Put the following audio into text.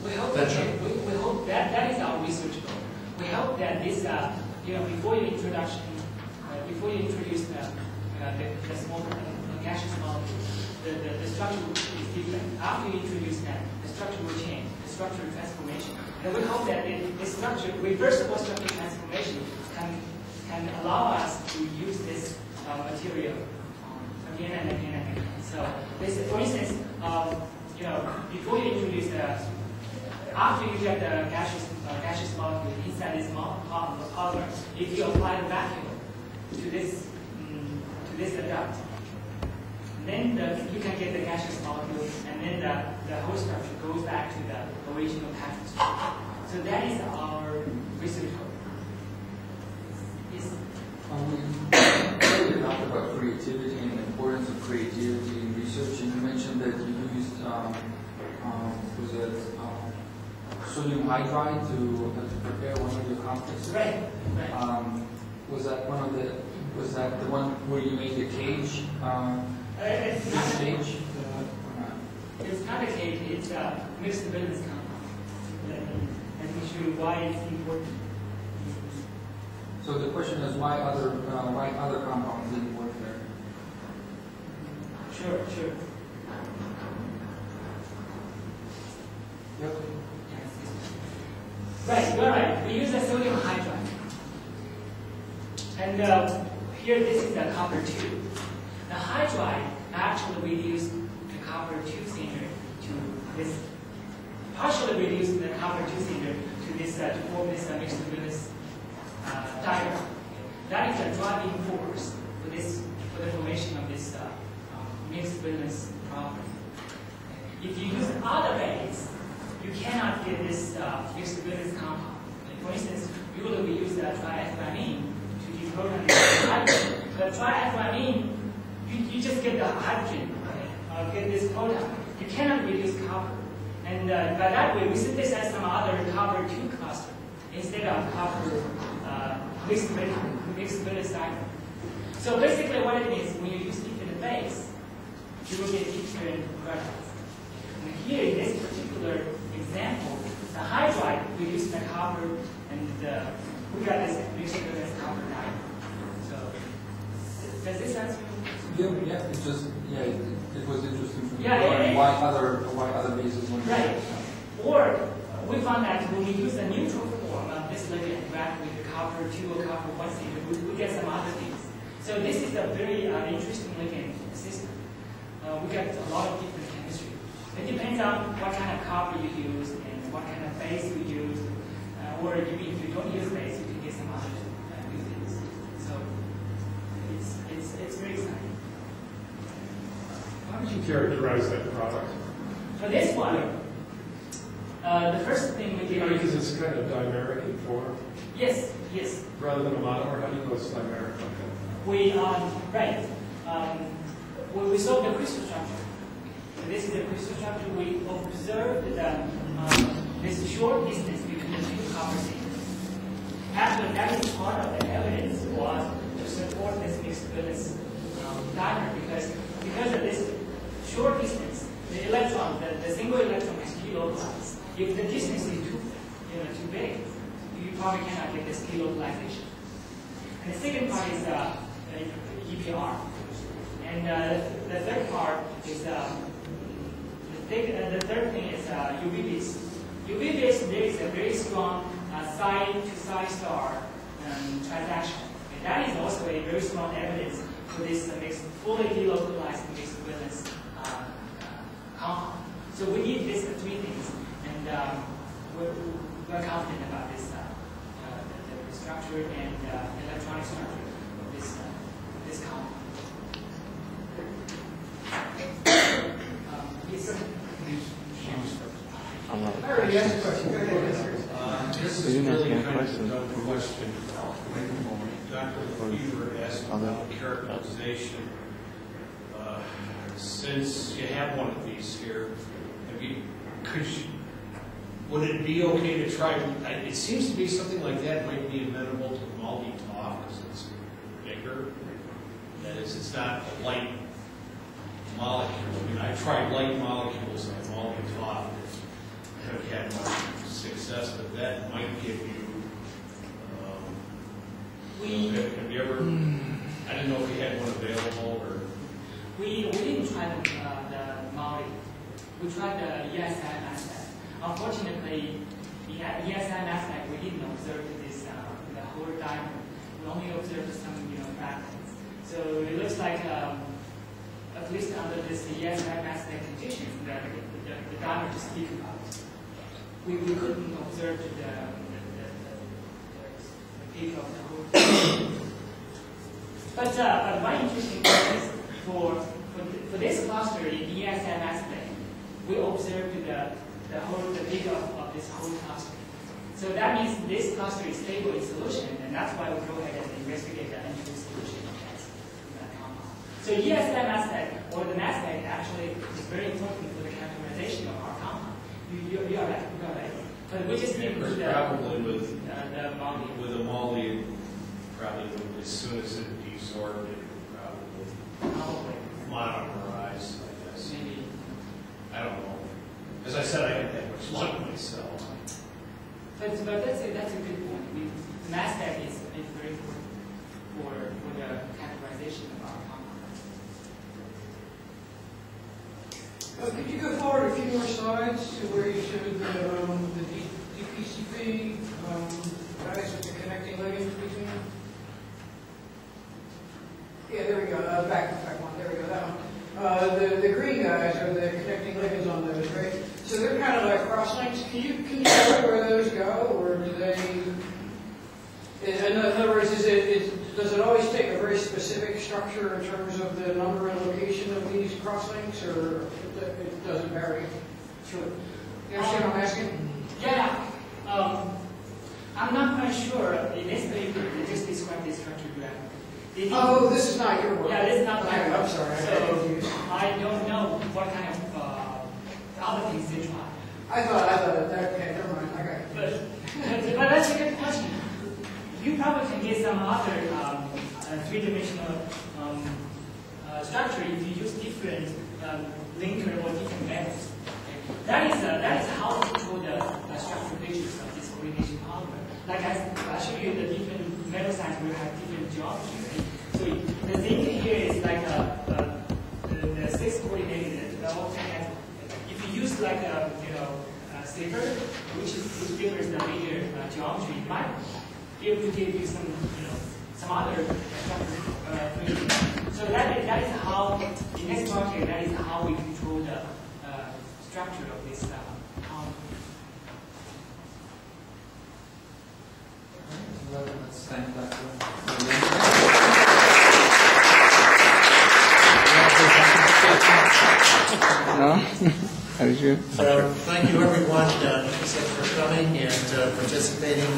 We hope that that is our research goal. We hope that this, before you introduce the small gaseous molecule, the structure is different. After you introduce that, the structure will change, the structural transformation. And we hope that the structure, reversible structural transformation can allow us to use this material again and again and again. So, this, for instance, before you introduce after you get the gaseous molecule inside this polymer, if you apply the vacuum to this duct, then you can get the gaseous molecule, and then the whole structure goes back to the original pattern structure. So that is our research goal. Yes. You talked about creativity and the importance of creativity in research, and you mentioned that you used sodium hydride to prepare one of your complexes. Right. Was that the one where you made the cage? It's not a cage. It's not a cage. It's a mixed valence compound. Let me show you why it's important. So the question is why other compounds didn't work there? Sure. Yep. Right, you're right. We use the sodium hydride. And here, this is the copper tube. The hydride actually reduced the copper two cylinder to this, partially reduced the copper two cylinder to this, to form this mixed valence diagram. That is the driving force for the formation of this mixed valence problem. If you use other bases, you cannot get this mixed valence compound. For instance, usually we use triethylamine to deproton the hydrogen. But triethylamine, you just get the hydrogen, get this proton. You cannot reduce copper. And by that way, we synthesize some other copper 2 cluster instead of copper mixed valence diagram. So basically what it means, when you use different base, you will get different products. And here in this particular example, the hydride, we use the copper, and we got this mixed valence copper diagram. So does this answer? Yeah, it's just it was interesting for me. Yeah. Why other bases went right. Or we found that when we use the neutral form of this ligand interact with the copper 2 or copper 1 cylinder, we get some other things. So this is a very interesting ligand system. We get a lot of different chemistry. It depends on what kind of copper you use and what kind of base you use. Or if you don't use base, you can get some other new things. So it's very exciting. How would you characterize that product? For this one, the first thing we did because it's kind of dimeric in form. Yes. Rather than a monomer, how do you know it's dimeric? We solved the crystal structure. So this is the crystal structure. We observed this short distance between the two copper cylinder. Actually, that is part of the evidence was to support this mixed valence diagram because of this short distance, the electron, the single electron is delocalized. If the distance is too big, you probably cannot get this delocalization. And the second part is EPR. And the third part is the third thing is UV base. UV base, there is a very strong side-to-side star transaction. And that is also a very strong evidence for this fully delocalized mixed valence compound. So we need these three things, and we're confident about this the structure and electronic structure of this compound. Yes, sir. I already asked a question. Go ahead. This is really kind of a dumb question. Dr. Fever asked about characterization. Since you have one of these here, would it be okay to try? It seems to be something like that might be amenable to Maldi-Toff because it's bigger. That is, it's not a light molecule. I mean, I tried light molecules on Maldi-Toff. I haven't had process, but that might give you, We have you ever, I didn't know if you had one available or, we didn't try the Maui. We tried the ESM aspect. Unfortunately, the ESM aspect we didn't observe this the whole diamond. We only observed some fragments. So it looks like at least under this ESM aspect conditions, the diamond just decomposes. We couldn't observe the peak of the whole. But one interesting thing is for this cluster in ESM aspect, we observed the peak of this whole cluster. So that means this cluster is stable in solution, and that's why we go ahead and investigate the entry solution of that compound. So ESM aspect or the mass spec actually is very important for the characterization of our compound. You are right. You are right. But we just need to do probably with the MALDI. with a MALDI, probably as soon as it desorbed, it would Probably. monomerize, I guess. Maybe. I don't know. As I said, I didn't have much luck myself. But that's a good point. The mass spec is very important for the categorization of our compound. Could you go forward a few more slides to where you showed the DPCP guys with the connecting ligands between them? Yeah, there we go. Back one. There we go. That one. The green guys are the connecting ligands on those, right? So they're kind of like cross links. Can you tell me where those go, or do they? In other words, does it always take a very specific structure in terms of the number and location of these cross links, or it doesn't vary? Sure. You understand what I'm asking? Yeah. I'm not quite sure. In this paper, they just describe this structure graphically. Oh, this is not your work. Yeah, this is not my Okay, work. I'm sorry. I got So confused. I don't know what kind of other things they try. I thought okay, never mind. I got it. But that's a good question. You probably can get some other three-dimensional structure if you use different linker or different methods. Okay? That is how to control the structural features of this coordination polymer. Like I showed you the different metal signs will have different geometry. Right? So the thing here is like the six coordinated. If you use like silver, which differs the major geometry, it might be able to give you some other structure. So that is how in this project that is how we control the structure of this column. Let's thank Dr. No? That was good. So, thank you everyone, for coming and participating.